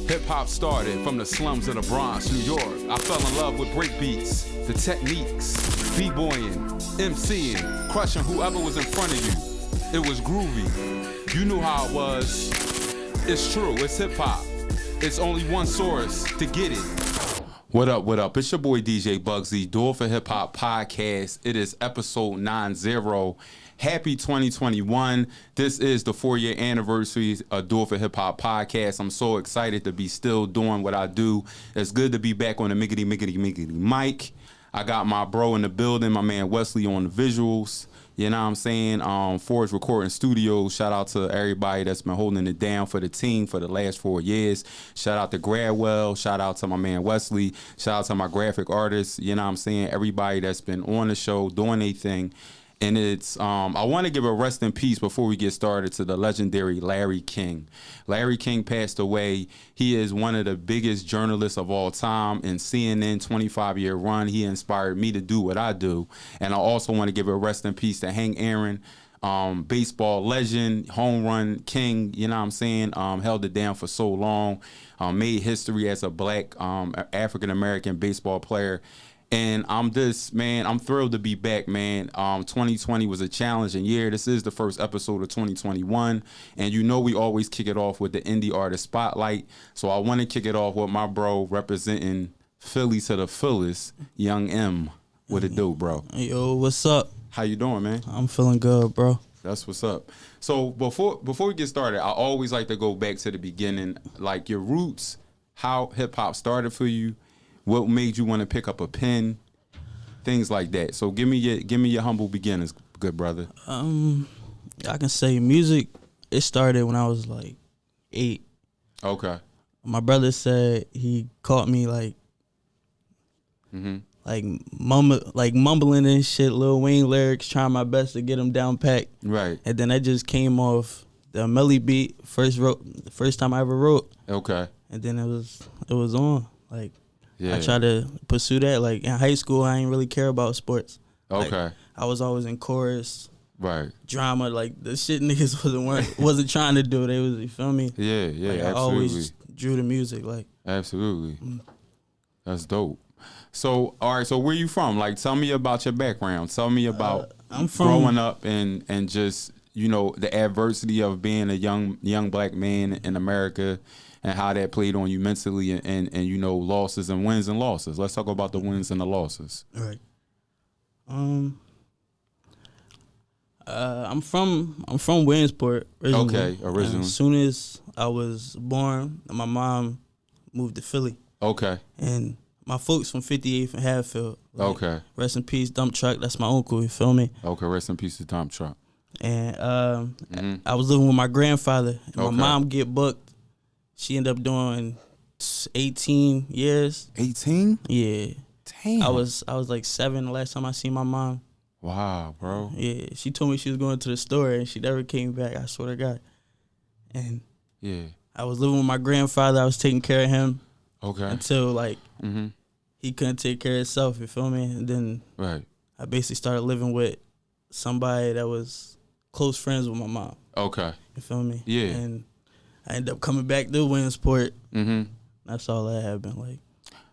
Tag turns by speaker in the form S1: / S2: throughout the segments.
S1: Hip-hop started from the slums of the Bronx, New York. I fell in love with break beats, the techniques, b-boying, MCing, crushing whoever was in front of you. It was groovy. You knew how it was. It's true, it's hip-hop. It's only one source to get it. What up, what up? It's your boy DJ Bugsy, Do It for Hip Hop Podcast. It is episode 90. Happy 2021. This is the 4-year anniversary of Do It for Hip Hop Podcast. I'm so excited to be still doing what I do. It's good to be back on the miggity mic. I got my bro in the building, my man Wesley on the visuals. You know what I'm saying? Forge Recording Studios. Shout out to everybody that's been holding it down for the team for the last 4 years. Shout out to Gradwell. Shout out to my man Wesley. Shout out to my graphic artists. You know what I'm saying? Everybody that's been on the show doing their thing. And it's, I want to give a rest in peace before we get started to the legendary Larry King. Larry King passed away. He is one of the biggest journalists of all time. In CNN 25-year run, he inspired me to do what I do. And I also want to give a rest in peace to Hank Aaron, baseball legend, home run king, you know what I'm saying? Held it down for so long, made history as a black African-American baseball player. And I'm thrilled to be back, man. 2020 was a challenging year. This is the first episode of 2021. And you know we always kick it off with the indie artist spotlight. So I want to kick it off with my bro representing Philly to the fullest, Young EEM. What it do, bro?
S2: Yo, what's up?
S1: How you doing, man?
S2: I'm feeling good, bro.
S1: That's what's up. So before we get started, I always like to go back to the beginning, like your roots, how hip-hop started for you. What made you want to pick up a pen? Things like that. So give me your humble beginnings, good brother.
S2: I can say music, it started when I was like 8.
S1: Okay.
S2: My brother said he caught me like mumbling and shit, Lil Wayne lyrics, trying my best to get them down packed.
S1: Right.
S2: And then that just came off the Melly beat, the first time I ever wrote.
S1: Okay.
S2: And then it was on. Like,
S1: yeah.
S2: I tried to pursue that. Like in high school, I didn't really care about sports.
S1: Okay.
S2: Like, I was always in chorus,
S1: right?
S2: Drama, like the shit niggas wasn't trying to do. They was, you feel me?
S1: Yeah,
S2: like,
S1: absolutely.
S2: I always drew the music, like
S1: absolutely. That's dope. So, all right. So, where you from? Like, tell me about your background. Tell me about
S2: I'm from
S1: growing up and just the adversity of being a young black man in America. And how that played on you mentally and losses and wins and losses. Let's talk about the wins and the losses.
S2: All right. I'm from Williamsport originally.
S1: Okay, originally.
S2: As soon as I was born, my mom moved to Philly.
S1: Okay.
S2: And my folks from 58th and Hatfield. Like,
S1: okay.
S2: Rest in peace, Dump Truck. That's my uncle, you feel me?
S1: Okay, rest in peace to Dump Truck.
S2: And I was living with my grandfather. And my mom get booked. She ended up doing 18 years.
S1: 18?
S2: Yeah.
S1: Damn.
S2: I was like 7 the last time I seen my mom.
S1: Wow, bro.
S2: Yeah. She told me she was going to the store and she never came back. I swear to God. And
S1: yeah,
S2: I was living with my grandfather. I was taking care of him.
S1: Okay.
S2: Until like he couldn't take care of himself. You feel me? And then I basically started living with somebody that was close friends with my mom.
S1: Okay.
S2: You feel me?
S1: Yeah.
S2: And I ended up coming back to Williamsport. That's all that happened. Like,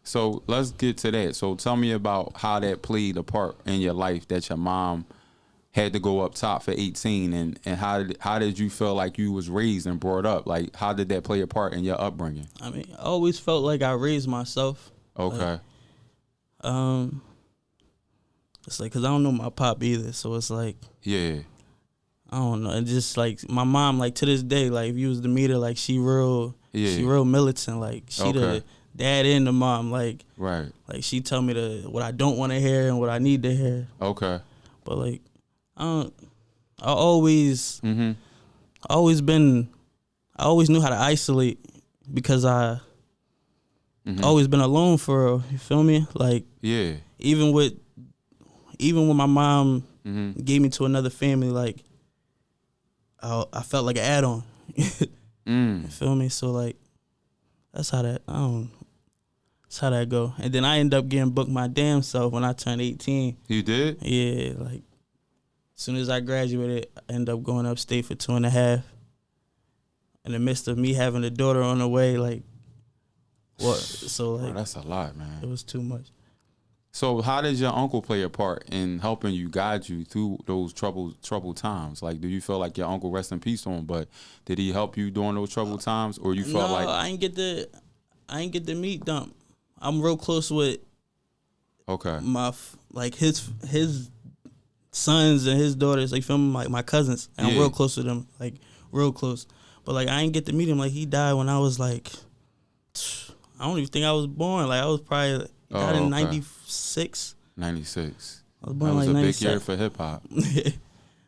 S1: so let's get to that. So tell me about how that played a part in your life that your mom had to go up top for 18, and how did you feel like you was raised and brought up? Like, how did that play a part in your upbringing?
S2: I mean, I always felt like I raised myself.
S1: Okay.
S2: Like, it's like, cause I don't know my pop either, so it's like,
S1: yeah.
S2: I don't know. And just like my mom, like to this day, like if you was to meet her, like she real militant. Like she the dad and the mom. Like
S1: right.
S2: Like she tell me what I don't want to hear and what I need to hear.
S1: Okay.
S2: But like I always knew how to isolate because I always been alone for real. You feel me? Like
S1: yeah.
S2: Even when my mom gave me to another family, like. I felt like an add-on. You feel me? So like, that's how that go. And then I ended up getting booked my damn self when I turned 18.
S1: You did?
S2: Yeah, like as soon as I graduated, I ended up going upstate for 2.5. In the midst of me having a daughter on the way, like What? So like,
S1: that's a lot, man.
S2: it was too much.
S1: So how did your uncle play a part in helping you, guide you through those troubled times? Like, do you feel like your uncle, rest in peace to him, but did he help you during those troubled times, or you felt like
S2: I ain't get the meat dump. I'm real close with my like his sons and his daughters. Like, feel me, like my cousins. And I'm real close with them, like real close. But like, I ain't get to meet him. Like, he died when I was like, I don't even think I was born. Like, I was probably died in 96.
S1: 96.
S2: I was born
S1: that was
S2: like
S1: a
S2: 97.
S1: big year for hip hop.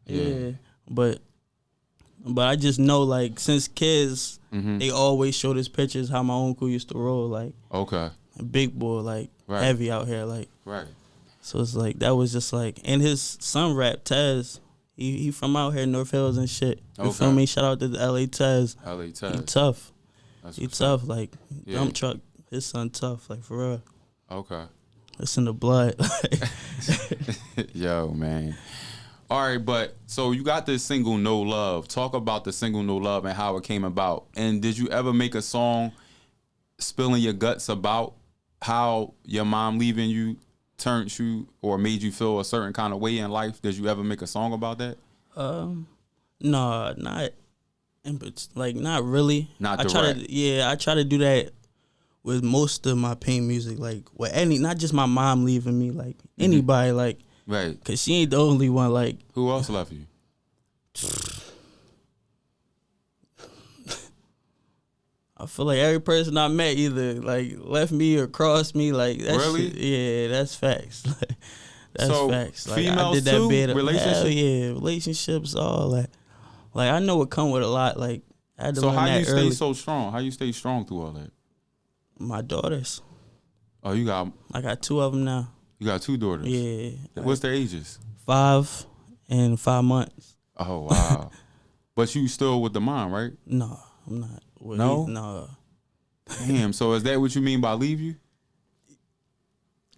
S2: Yeah. But I just know, like, since kids, they always showed us pictures how my uncle used to roll, like, big boy, like, heavy out here, like, so it's like, that was just like, and his son rap, Tez, he from out here, North Hills and shit. You feel me? Shout out to the LA Tez. He tough. He tough, like, dump truck. His son tough, like, for real.
S1: Okay.
S2: It's in the blood.
S1: Yo, man. All right, but so you got this single No Love. Talk about the single No Love and how it came about. And did you ever make a song spilling your guts about how your mom leaving you turned you or made you feel a certain kind of way in life? Did you ever make a song about that?
S2: No, not like, not really.
S1: Not direct.
S2: I try to do that with most of my pain music, like with not just my mom leaving me, like anybody, like,
S1: right,
S2: cause she ain't the only one. Like,
S1: who else left you?
S2: I feel like every person I met either like left me or crossed me. Like, that
S1: really?
S2: Shit, yeah, that's facts. That's
S1: so
S2: facts. Like,
S1: females
S2: I did that
S1: too?
S2: bit.
S1: Relationships?
S2: Hell yeah, relationships, all that. Like, I know it come with a lot. Like, I had to learn
S1: how
S2: that
S1: you stay
S2: early.
S1: so strong? How you stay strong through all that?
S2: My daughters.
S1: Oh,
S2: I got 2 of them now.
S1: You got 2 daughters?
S2: Yeah.
S1: What's their ages?
S2: 5 and 5 months.
S1: Oh, wow. But you still with the mom, right?
S2: No, I'm not.
S1: No?
S2: No.
S1: Damn, so is that what you mean by leave you?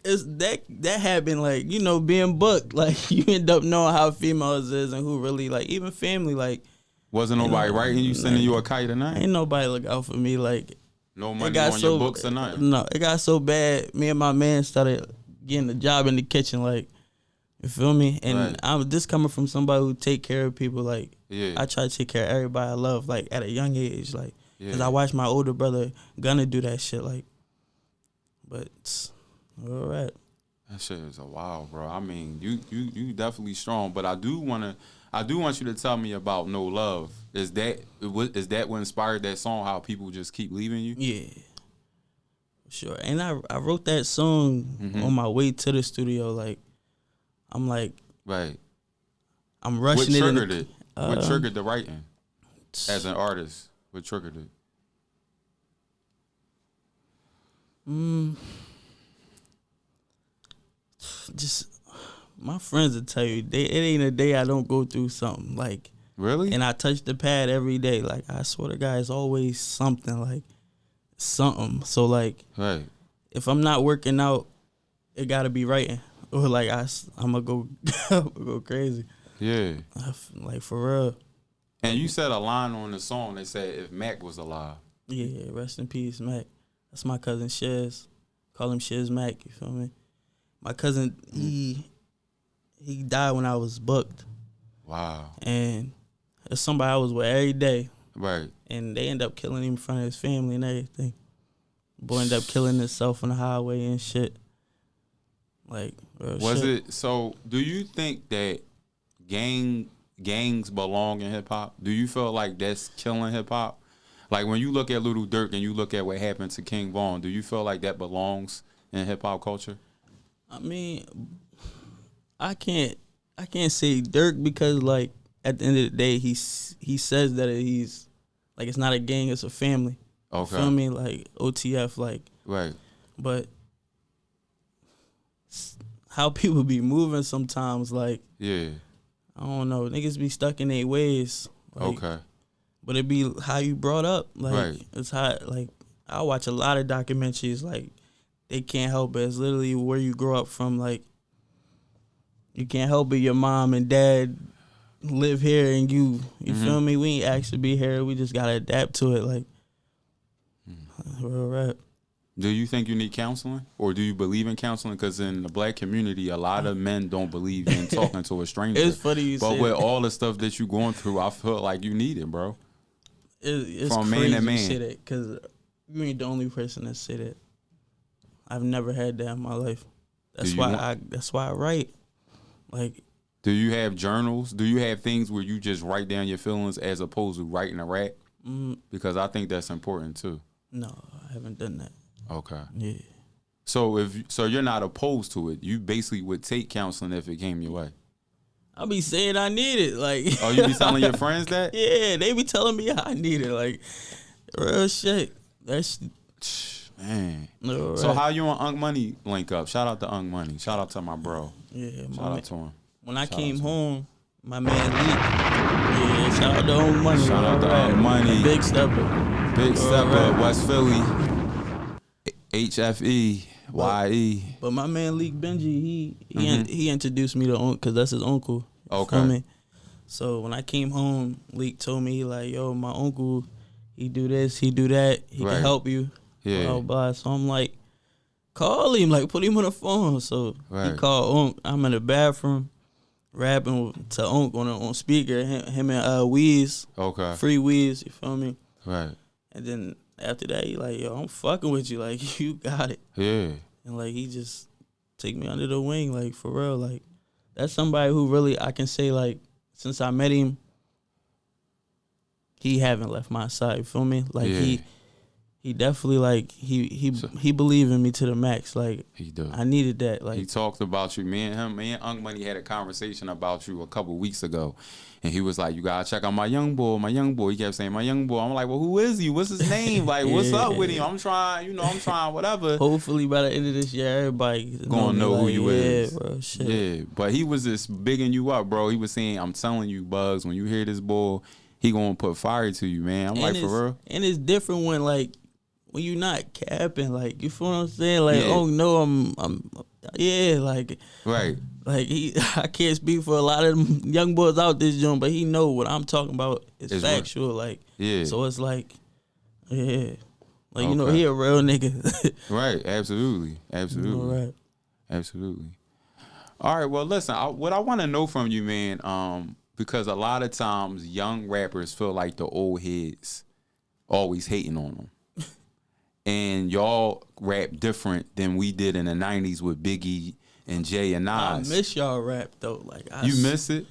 S2: It's that happened, like, you know, being booked. Like, you end up knowing how females is and who really, like, even family, like.
S1: Wasn't nobody writing you, sending you a kite or nothing?
S2: Ain't nobody look out for me, like.
S1: No money on your books or nothing?
S2: No, it got so bad, me and my man started getting a job in the kitchen, like, you feel me? And I'm just coming from somebody who take care of people, like, I try to take care of everybody I love, like, at a young age, like, because I watched my older brother gonna do that shit, like, but it's all right.
S1: That shit is a wild, bro. I mean, you definitely strong, but I do want you to tell me about No Love. Is that what inspired that song? How people just keep leaving you?
S2: Yeah, sure. And I wrote that song on my way to the studio. Like, I'm like, I'm rushing it.
S1: What triggered it? What triggered the writing? As an artist, what triggered it?
S2: Just my friends will tell you, it ain't a day I don't go through something, like.
S1: Really?
S2: And I touch the pad every day. Like, I swear to God, it's always something, like, something. So, like, if I'm not working out, it got to be writing. Or, like, I'm going to go crazy.
S1: Yeah.
S2: Like, for real.
S1: And you said a line on the song that said, if Mac was alive.
S2: Yeah, rest in peace, Mac. That's my cousin Shiz. Call him Shiz Mac, you feel me? My cousin, he died when I was booked.
S1: Wow.
S2: And it's somebody I was with every day.
S1: Right.
S2: And they end up killing him in front of his family and everything. Boy ended up killing himself on the highway and shit. Like,
S1: so do you think that gangs belong in hip hop? Do you feel like that's killing hip hop? Like, when you look at Little Durk and you look at what happened to King Von, do you feel like that belongs in hip hop culture?
S2: I mean, I can't say Durk because, like, at the end of the day, he says that he's like, it's not a gang, it's a family.
S1: Okay.
S2: You feel me? Like, OTF, like.
S1: Right.
S2: But how people be moving sometimes, like.
S1: Yeah.
S2: I don't know. Niggas be stuck in their ways. Like,
S1: okay.
S2: But it be how you brought up. Like, it's how, like, I watch a lot of documentaries, like, they can't help it. It's literally where you grow up from, like, you can't help it. Your mom and dad live here and you feel me? We ain't asked to be here. We just gotta adapt to it, like, real rap.
S1: Do you think you need counseling, or do you believe in counseling? Because in the black community, a lot of men don't believe in talking to a stranger.
S2: It's funny you
S1: but
S2: say
S1: with
S2: that.
S1: all the stuff that you're going through, I feel like you need it, bro.
S2: It's
S1: From
S2: crazy
S1: man to man.
S2: you say that, because you ain't the only person that say that. I've never had that in my life. That's why I write. Like,
S1: do you have journals? Do you have things where you just write down your feelings as opposed to writing a rap? Because I think that's important too.
S2: No, I haven't done that.
S1: Okay.
S2: Yeah.
S1: So you're not opposed to it. You basically would take counseling if it came your way.
S2: I be saying I need it. Like,
S1: oh, you be telling your friends that?
S2: Yeah, they be telling me I need it. Like, real shit. That's
S1: man.
S2: No,
S1: so
S2: right.
S1: how you and Unk Money link up? Shout out to Unk Money. Shout out to my bro.
S2: Yeah,
S1: shout out to him.
S2: When I came home, my man Leak. Yeah, shout out to Unk Money.
S1: Shout out to Unk Money.
S2: Big stepper.
S1: Big stepper, West Philly. HFE. YE.
S2: But my man Leak Benji, he introduced me to Unc, because that's his uncle.
S1: Okay.
S2: Feel me? So when I came home, Leak told me, like, yo, my uncle, he do this, he do that, he can help you.
S1: Yeah.
S2: Blah, blah. So I'm like, call him, like, put him on the phone. So he called Unc. I'm in the bathroom rapping to Unc on speaker, him and Weez.
S1: Okay.
S2: Free Weez, you feel me?
S1: Right.
S2: And then after that, he like, yo, I'm fucking with you. Like, you got it.
S1: Yeah.
S2: And, like, he just take me under the wing, like, for real. Like, that's somebody who really, I can say, like, since I met him, he haven't left my side, you feel me? Like, he definitely, like, he believed in me to the max. Like,
S1: he do.
S2: I needed that. Like,
S1: he talked about you. Me and Unk Money had a conversation about you a couple weeks ago. And he was like, you gotta check out my young boy. He kept saying, my young boy. I'm like, well, who is he? What's his name? Like, what's up with him? I'm trying, whatever.
S2: Hopefully by the end of this year, everybody
S1: gonna know who you is.
S2: Bro, shit.
S1: Yeah, but he was just bigging you up, bro. He was saying, I'm telling you, Bugs, when you hear this boy, he gonna put fire to you, man. I'm like, for real?
S2: And it's different when you not capping, like, you feel what I'm saying? Like, oh no, I'm like,
S1: right.
S2: Like, I can't speak for a lot of them young boys out this joint, but he know what I'm talking about is factual. Like, so it's like, like, he a real nigga.
S1: Right, absolutely.
S2: Right.
S1: Absolutely. All right, well, listen, what I want to know from you, man, because a lot of times young rappers feel like the old heads always hating on them. And y'all rap different than we did in the 90s with Biggie and Jay and Nas.
S2: I miss y'all rap, though. Like,
S1: you miss it?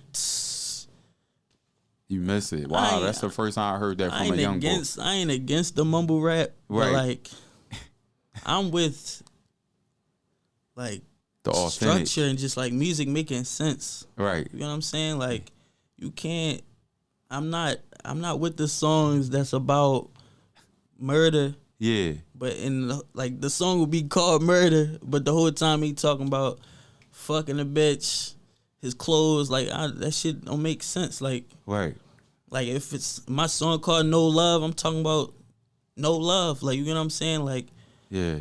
S1: You miss it. Wow, that's the first time I heard that from a young boy.
S2: I ain't against the mumble rap, but, like, I'm with, like,
S1: the authentic
S2: structure and just, like, music making sense.
S1: Right.
S2: You know what I'm saying? Like, you can't, I'm not with the songs that's about murder.
S1: Yeah.
S2: But the song would be called Murder, but the whole time he talking about fucking a bitch, his clothes, like, that shit don't make sense. Like,
S1: right.
S2: Like, if it's my song called No Love, I'm talking about no love. Like, you know what I'm saying? Like,
S1: yeah.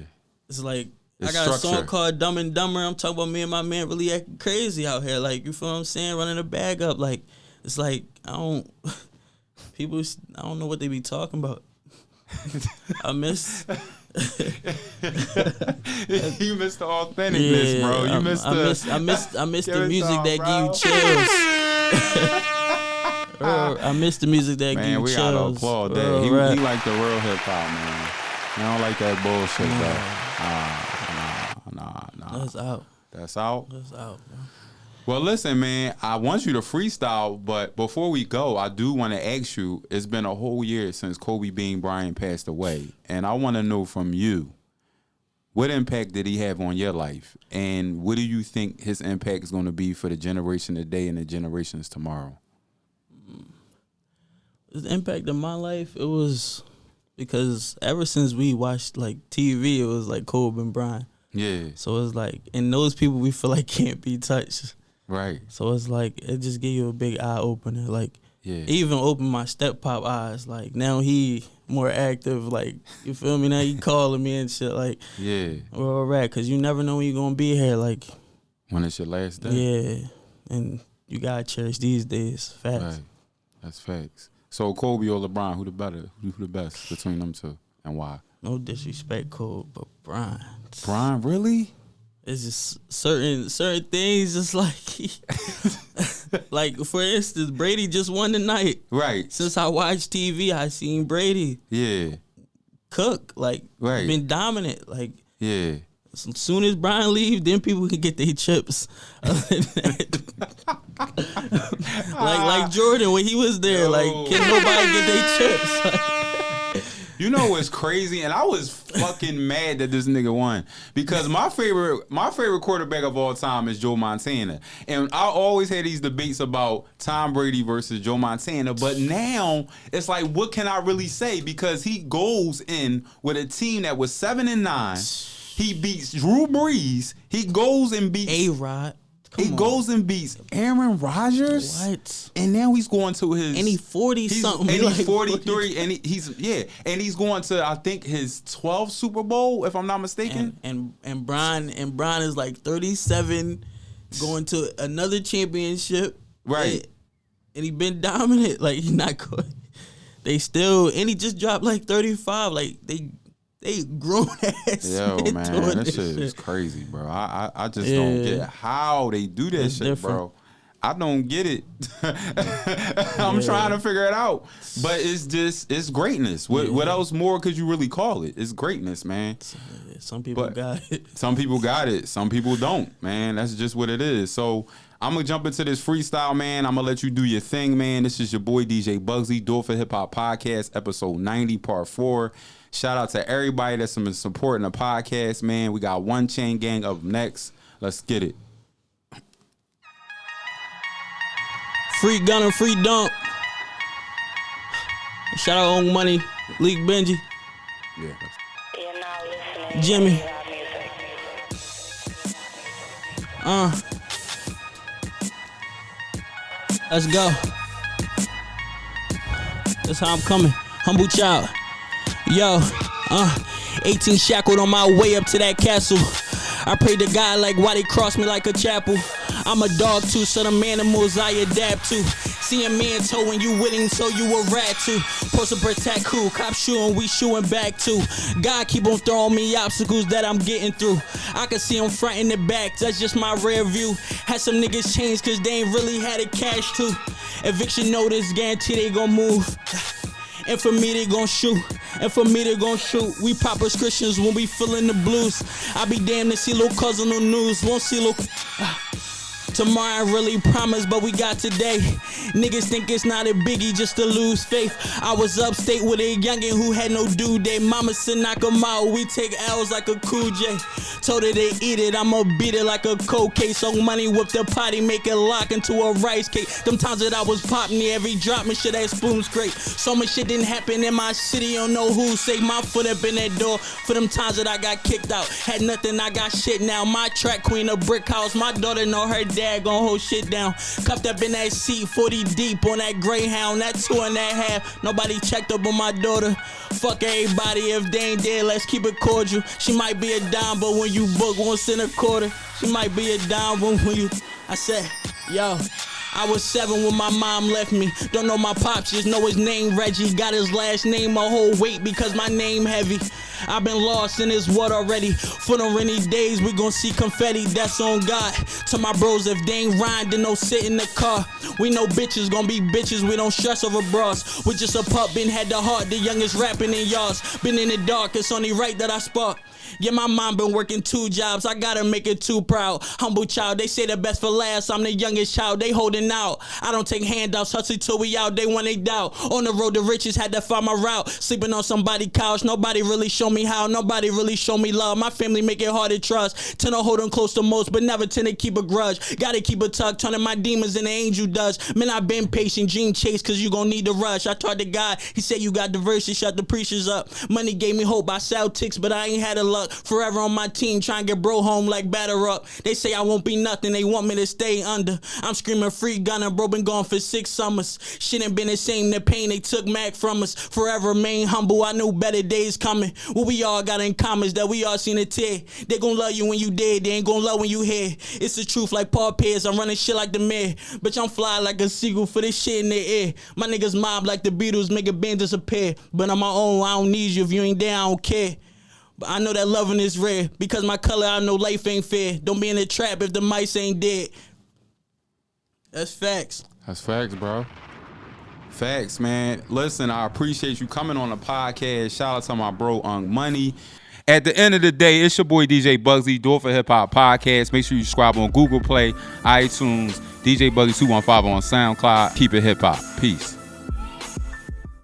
S2: It's like,
S1: it's
S2: I got
S1: structure.
S2: a song called Dumb and Dumber. I'm talking about me and my man really acting crazy out here. Like, you feel what I'm saying? Running a bag up. Like, it's like, I don't know what they be talking about. I miss.
S1: You miss the authenticness, bro. You miss
S2: I miss the music that give you chills. I miss the music that give you chills.
S1: Man, we gotta applaud that. He like the real hip hop, man. He don't like that bullshit, though. Nah.
S2: That's out.
S1: That's out?
S2: That's out, man.
S1: Well, listen, man, I want you to freestyle, but before we go, I do want to ask you, it's been a whole year since Kobe Bean Bryant passed away, and I want to know from you, what impact did he have on your life, and what do you think his impact is going to be for the generation today and the generations tomorrow?
S2: The impact of my life, it was because ever since we watched, like, TV, it was like Kobe and Bryant.
S1: Yeah.
S2: So it's like, and those people we feel like can't be touched.
S1: Right.
S2: So it's like, it just gave you a big eye opener. Like, even opened my step pop eyes. Like, now he more active. Like, you feel me? Now he calling me and shit. Like,
S1: yeah,
S2: we're all right. Because you never know when you're going to be here. Like,
S1: when it's your last day.
S2: Yeah. And you got to cherish these days. Facts.
S1: Right. That's facts. So Kobe or LeBron, who the best between them two, and why?
S2: no disrespect, Cole, but Brian.
S1: Brian, really?
S2: It's just certain things. Just like for instance, Brady just won tonight.
S1: Right.
S2: Since I watched TV, I seen Brady.
S1: Yeah.
S2: Cook been dominant.
S1: Yeah.
S2: As soon as Brian leaves, then people can get their chips. like Jordan when he was there, can nobody get their chips?
S1: You know what's crazy? And I was fucking mad that this nigga won because my favorite quarterback of all time is Joe Montana, and I always had these debates about Tom Brady versus Joe Montana. But now it's like, what can I really say? Because he goes in with a team that was 7-9. He beats Drew Brees. He goes and beats
S2: A-Rod.
S1: He goes and beats Aaron Rodgers.
S2: What?
S1: And now he's going to his...
S2: And he's 40-something.
S1: And he's 43. And he's going to, I think, his 12th Super Bowl, if I'm not mistaken.
S2: And Brian is like 37, going to another championship.
S1: Right.
S2: And he been dominant. Like, he's not good. They still... And he just dropped like 35. Like, they grown ass.
S1: Yo, man, that shit is crazy, bro. I just don't get how they do that shit, different. Bro. I don't get it. I'm trying to figure it out. But it's greatness. What else more could you really call it? It's greatness, man.
S2: Some people got it.
S1: Some people got it. Some people don't, man. That's just what it is. So I'm going to jump into this freestyle, man. I'm going to let you do your thing, man. This is your boy, DJ Bugsy, Do It for Hip Hop Podcast, episode 90, part 4. Shout out to everybody that's been supporting the podcast, man. We got One Chain Gang up next. Let's get it.
S2: Free Gunner, free Dunk. Shout out on Money, Leak Benji.
S1: Yeah.
S2: Jimmy. Let's go. That's how I'm coming. Humble child. Yo, 18 shackled on my way up to that castle. I pray to God like why they cross me like a chapel. I'm a dog too, so them animals I adapt to. See a man towing you with him, so you a rat too. Supposed to protect who? Cops shooting, we shooting back too. God keep on throwing me obstacles that I'm getting through. I can see them front and the back, that's just my rear view. Had some niggas change cause they ain't really had it cash too. Eviction notice, guarantee they gon' move. And for me, they gon' shoot. And for me, they gon' shoot. We pop prescriptions when we feelin' the blues. I be damned to see little cousin on news. Won't see little... Tomorrow I really promise, but we got today. Niggas think it's not a biggie just to lose faith. I was upstate with a youngin' who had no due date. Mama said knock 'em out, we take L's like a Cool J. Told her they eat it, I'ma beat it like a cold case. So money whip the potty, make it lock into a rice cake. Them times that I was popping, every drop me shit that spoon scrape. So much shit didn't happen in my city, don't know who saved my foot up in that door. For them times that I got kicked out, had nothing, I got shit now. My track queen, a brick house, my daughter know her dad gon' hold shit down. Cuffed up in that seat, 40 deep on that Greyhound, that 2.5. Nobody checked up on my daughter. Fuck everybody, if they ain't there, let's keep it cordial. She might be a dime, but when you book, won't send a quarter. She might be a dime when you... I said, yo... I was 7 when my mom left me. Don't know my pops, just know his name Reggie. Got his last name a whole weight because my name heavy. I've been lost in this world already. For the rainy days, we gon' see confetti, that's on God. To my bros, if they ain't rhyme, then no sit in the car. We know bitches gon' be bitches, we don't stress over bras. We just a pup, been had the heart, the youngest rapping in yards. Been in the dark, it's only right that I spark. Yeah, my mom been working 2 jobs, I gotta make it too proud. Humble child, they say the best for last, I'm the youngest child, they holding out. I don't take handouts, hustle till we out, they want it doubt. On the road to riches, had to find my route. Sleeping on somebody's couch, nobody really show me how, nobody really show me love. My family make it hard to trust, tend to hold on close to most, but never tend to keep a grudge. Gotta keep a tuck, turning my demons into angel dust. Man, I been patient, dream chase, cause you gon' need to rush. I talked to God, he said you got diversity, shut the preachers up. Money gave me hope, I sell ticks, but I ain't had a luck. Forever on my team, trying to get bro home like batter up. They say I won't be nothing, they want me to stay under. I'm screaming free gunner, bro been gone for 6 summers. Shit ain't been the same, the pain they took Mac from us. Forever remain humble, I knew better days coming. What we all got in common is that we all seen it tear. They gon' love you when you dead, they ain't gon' love when you here. It's the truth like Paul Pierce, I'm running shit like Demien. Bitch, I'm fly like a seagull for this shit in the air. My niggas mob like the Beatles, make a band disappear. But on my own, I don't need you. If you ain't there, I don't care. But I know that loving is rare. Because my color, I know life ain't fair. Don't be in the trap if the mice ain't dead. That's facts.
S1: That's facts, bro. Facts, man. Listen, I appreciate you coming on the podcast. Shout out to my bro, Money. At the end of the day, it's your boy DJ Bugsy, Do It For Hip Hop Podcast. Make sure you subscribe on Google Play, iTunes, DJ Bugsy 215 on SoundCloud. Keep it hip hop. Peace.